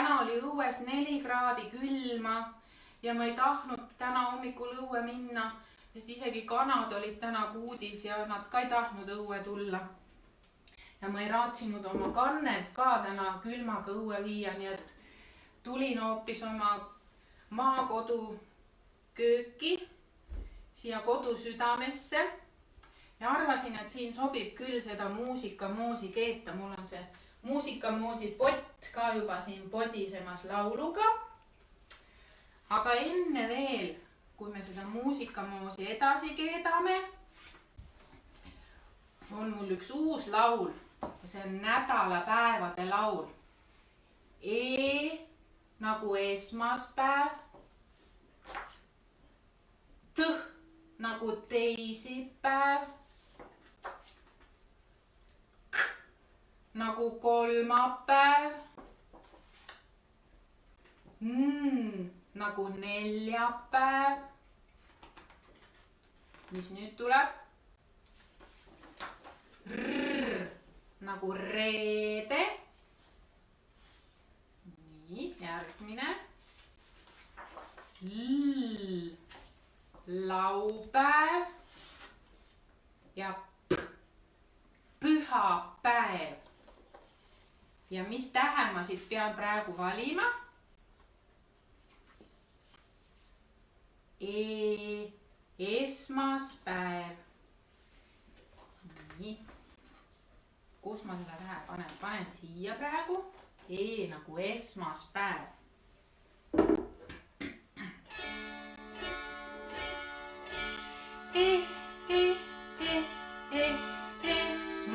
täna oli õues 4 kraadi külma ja ma ei tahtnud täna hommikul õue minna, sest isegi kanad olid täna kuudis ja nad ka ei tahtnud õue tulla. Ja ma ei raatsinud oma kannelt ka täna külmaga õue viia, nii et tulin hoopis oma maakodu kööki siia kodu südamesse ja arvasin, et siin sobib küll seda muusikamoosi keeta. Mul on see muusikamoosi pott ka juba siin podisemas lauluga. Aga enne veel, kui me seda muusikamoosi edasi keedame, on mul üks uus laul ja see on nädalapäevade laul. E nagu esmaspäev, T nagu teisipäev, K nagu kolmapäev, N nagu neljapäev. Mis nüüd tuleb? R nagu reede. Nii, järgmine. L laupäev ja P pühapäev. Ja mis tähe ma siit pean praegu valima? E esmaspäev. Nii. Kus ma selle tähe panen? Panen siia praegu. E nagu esmaspäev.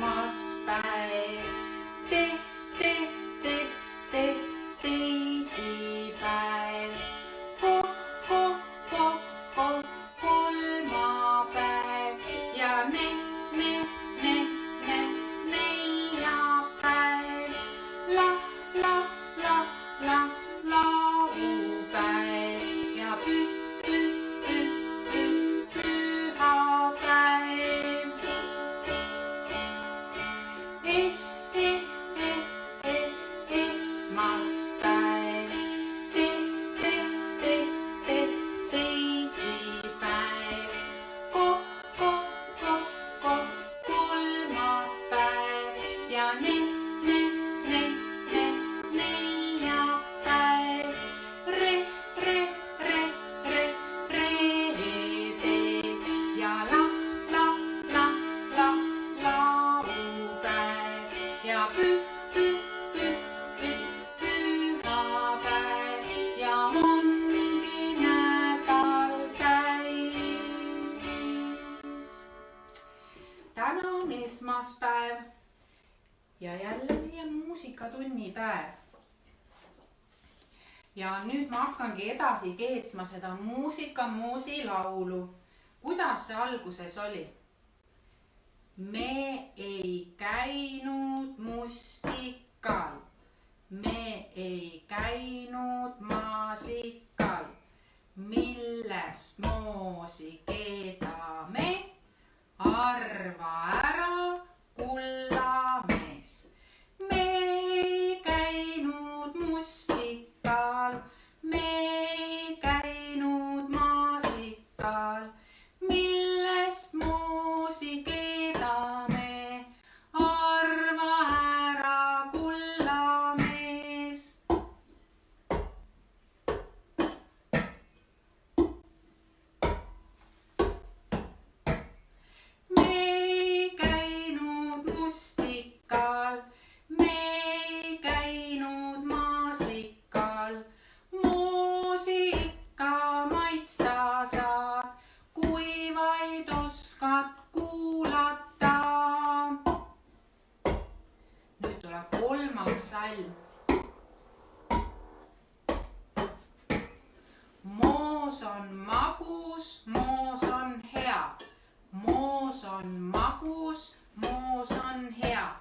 Esmaspäev. Teisipäev. Kolmapäev ja neljapäev. Laupäev ja pühapäev. Esmaspäev. Teisipäev. Kolmapäev ja neljapäev. Reede ja laupäev ja pühapäev ja ongi nädal täis. Täna on esmaspäev ja jälle meie muusikatunnipäev. Ja nüüd ma hakkangi edasi keetma seda muusikamoosi laulu. Kuidas see alguses oli? Me ei käinud mustikal. Me ei käinud maasikal. Millest moosi keedame? Arva ära, kullamees. Me ei käinud mustikal. Me ei käinud maasikal. Millest moosi keedame? Arva ära, kullamees. Me ei käinud mustikal. Me ei käinud maasikal. Moosi ikka maitsta saad, kui vaid oskad kuulata. Nüüd tuleb kolmas salm. Moos on magus, moos on hea. Moos on magus, moos on hea.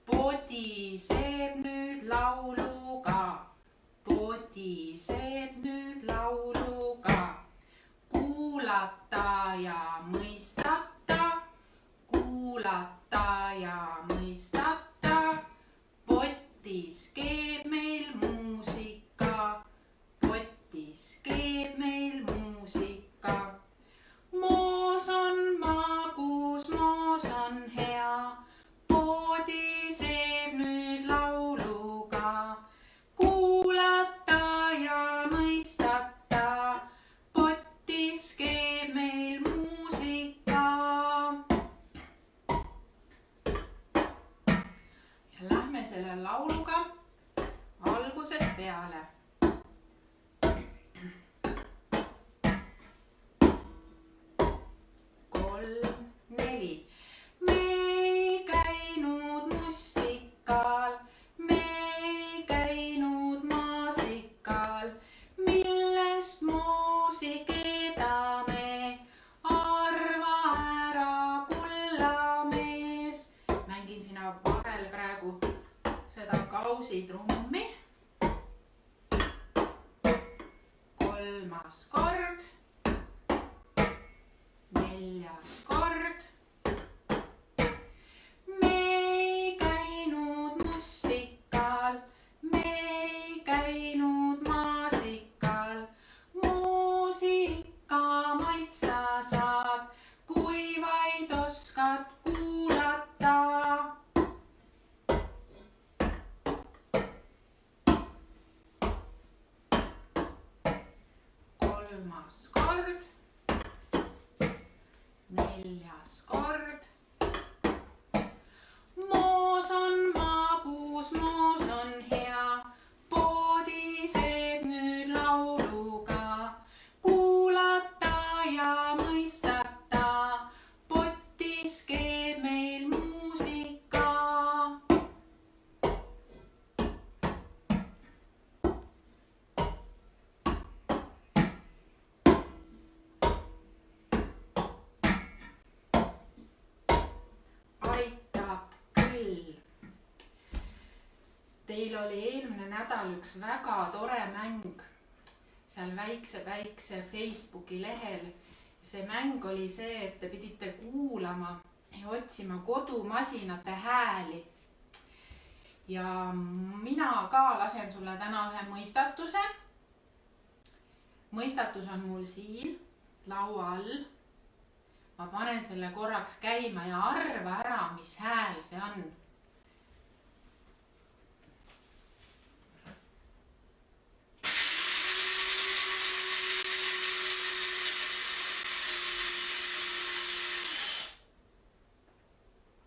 Podiseb nüüd lauluga. Podiseb nüüd lauluga. Kuulata ja mõistata. Kuulata ja mõistata. Potis keeb meil muusika. peale. Trummi. 3. kord. 4. kord. Me ei käinud mustikal, me ei käinud maasikal. Muusika maitsta saad, kui vaid oskad kuulata. 3. kord. 4. kord. Moos on magus, moos on hea, poodiseb nüüd lauluga. Kuulata ja mõistata, potis keeb meil muusika. 'Aitab küll'. Teil oli eelmine nädal üks väga tore mäng seal väikse Facebooki lehel. See mäng oli see, et te pidite kuulama ja otsima kodumasinate hääli. Ja mina ka lasen sulle täna ühe mõistatuse. Mõistatus on mul siin laua all. Ma panen selle korraks käima ja arva ära, mis hääl see on.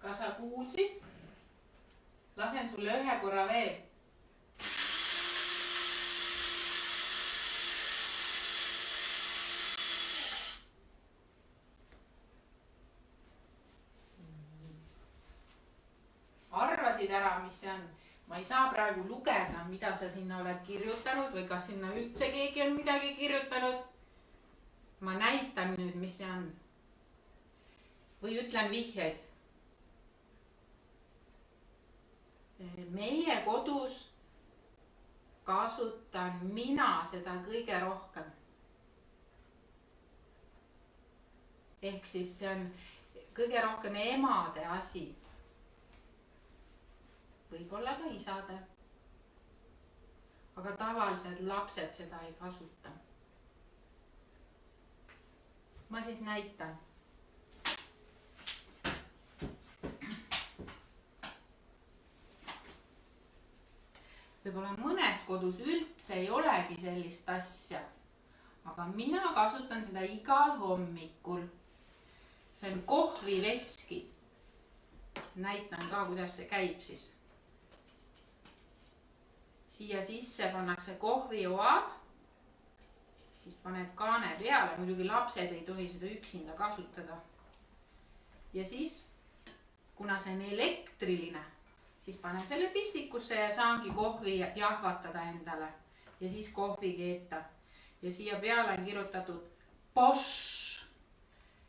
Kas sa kuulsid? Lasen sulle ühe korra veel. Arvasid ära, mis see on. Ma ei saa praegu lugeda, mida sa sinna oled kirjutanud või kas sinna üldse keegi on midagi kirjutanud. Ma näitan nüüd, mis see on. Või ütlen vihjeid. Meie kodus kasutan mina seda kõige rohkem. Ehk siis see on kõige rohkem emade asi. Võib-olla ka isade. Aga tavaliselt lapsed seda ei kasuta. Ma siis näitan. Võib-olla mõnes kodus üldse ei olegi sellist asja. Aga mina kasutan seda igal hommikul. See on kohviveski. Näitan ka, kuidas see käib siis. Siia sisse pannakse kohvijoad, siis paned kaane peale, muidugi lapsed ei tohi seda üksinda kasutada. Ja siis, kuna see on elektriline, siis panen selle pistikusse ja saangi kohvi jahvatada endale ja siis kohvi keeta. Ja siia peale on kirjutatud Bosch.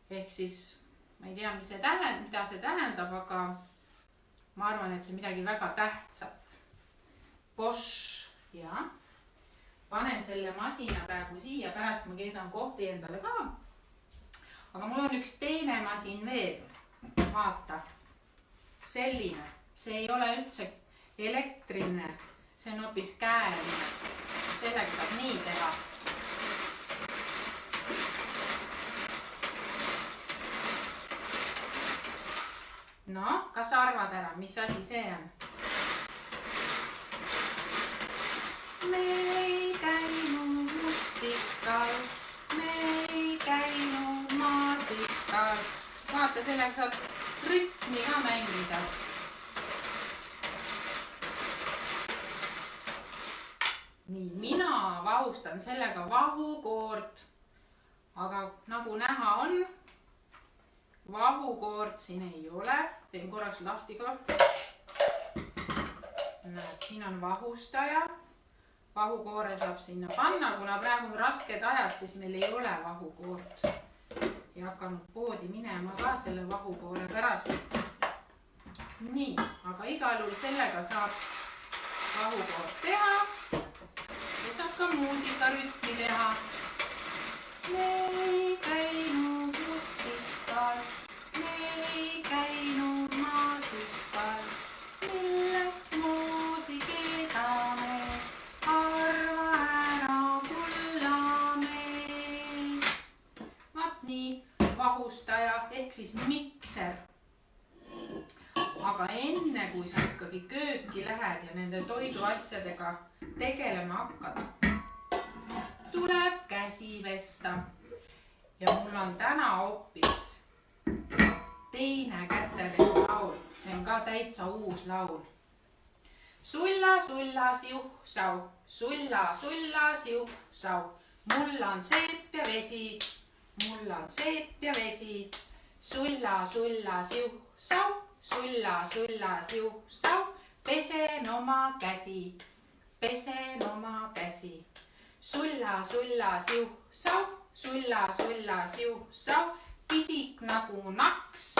Ehk siis, ma ei tea, mida see tähendab, aga ma arvan, et see midagi väga tähtsat. Bosch, ja. Panen selle masina praegu siia, pärast ma keedan kohvi endale ka. Aga mul on üks teine masin veel. Vaata. Selline. See ei ole üldse elektriline. See on hoopis käeline. Sellega saab nii teha. No, kas arvad ära, mis asi see on? Me ei käinud mustikal, me ei käinud maasikal. Vaata, sellega saab rütmi ka mängida. nii, mina vahustan sellega vahukoort. Aga nagu näha on, vahukoort siin ei ole. Teen korraks lahti ka. Näed, siin on vahustaja. Vahukoore saab sinna panna, kuna praegu on rasked ajad, siis meil ei ole vahukoort. Ei hakanud poodi minema ka selle vahukoore pärast. Nii, aga igal juhul sellega saab vahukoort teha ja saab ka muusikarütmi teha. Me ei käinud rustikal, me ei käinud maasikal, millest moosi keedame, arva ära kullame. Vaat nii, vahustaja ehk siis mikser. Aga enne kui sa ikkagi kööki lähed ja nende toiduasjadega tegelema hakkad, tuleb käsi pesta. Ja mul on täna hoopis teine kätepesu laul. See on ka täitsa uus laul. Sulla, sulla, siuh-sau, sulla, sulla, siuh-sau. Mul on seep ja vesi, mul on seep ja vesi. Sulla, sulla, siuh-sau, sulla, sulla, siuh-sau. Pesen oma käsi, pesen oma käsi. Sulla, sulla, siuh-sau, sulla, sulla, siuh-sau. Pisik nagu naks,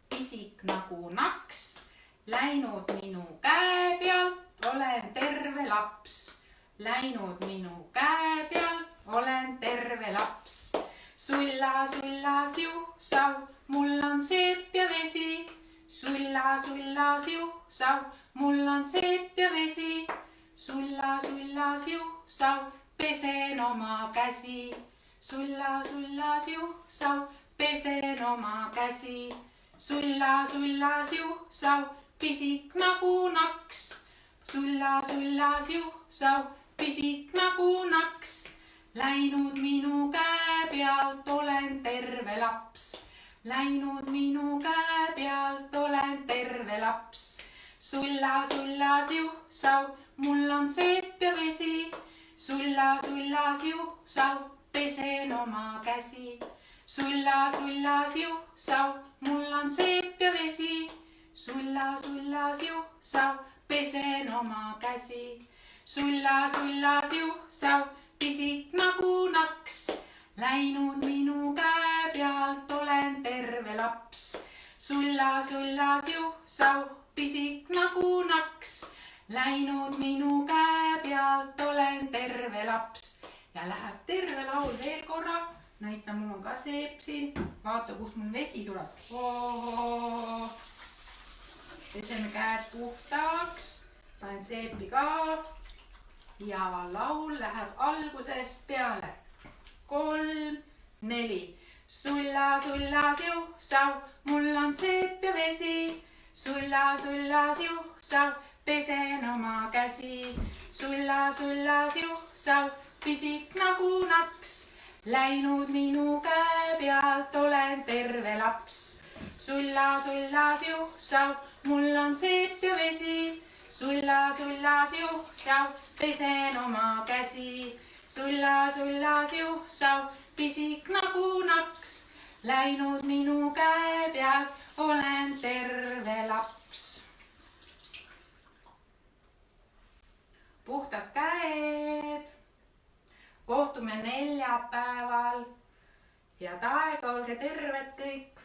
pisik nagu naks. Läinud minu käe pealt, olen terve laps. Läinud minu käe pealt, olen terve laps. Sulla, sulla, siuh-sau, mul on seep ja vesi. Sulla, sulla, siuh-sau, mul on seep ja vesi. Sulla, sulla, siuh-sau, pesen oma käsi. Sulla, sulla, siuh-sau, pesen oma käsi. Sulla, sulla, siuh-sau, pisik nagu naks. Sulla, sulla, siuh-sau, pisik nagu naks. Läinud minu käe pealt, olen terve laps. Läinud minu käe pealt, olen terve laps. Sulla, sulla, siuh-sau, mul on seep ja vesi. Sulla, sulla, siuh-sau, pesen oma käsi. Sulla, sulla, siuh-sau, mul on seep ja vesi. Sulla, sulla, siuh-sau, pesen oma käsi. Sulla, sulla, siuh-sau, pisik nagu naks. Läinud minu käe pealt, olen terve laps. Sulla, sulla, siuh-sau, pisik nagu naks. Läinud minu käe pealt, olen terve laps. Ja läheb terve laul veel korra. Näita, mul on ka seep siin. Vaata, kus mul vesi tuleb. Peseme käed puhtaks. Panen seepi ka. Ja laul läheb algusest peale. 3, 4. Sulla, sulla, siuh-sau, mul on seep ja vesi. Sulla, sulla, siuh-sau, pesen oma käsi. Sulla, sulla, siuh-sau, pisik nagu naks. Läinud minu käe pealt, olen terve laps. Sulla, sulla, siuh-sau, mul on seep ja vesi. Sulla, sulla, siuh-sau, pesen oma käsi. Sulla, sulla, siuh-sau, pisik nagu naks. Läinud minu käe pealt, olen terve laps. Puhtad käed. Kohtume neljapäeval. Head aega, olge terved kõik.